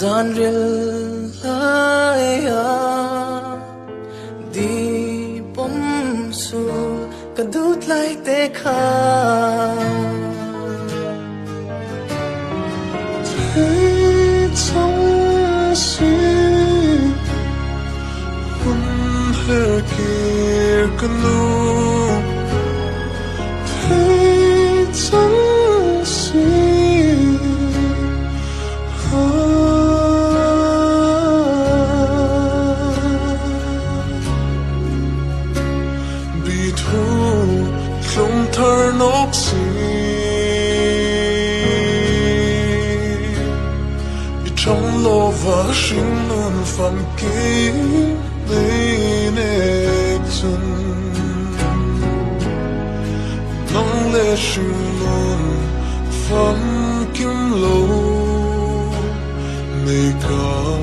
gian ril laya di pom su kadut lai te kha thế trong si hun her kia kanu thế trong si bị thu không thở nốc si trong lo và sinh luôn phàm kỹ nên chân nắng lệ sinh luôn phàm kim lâu mây cao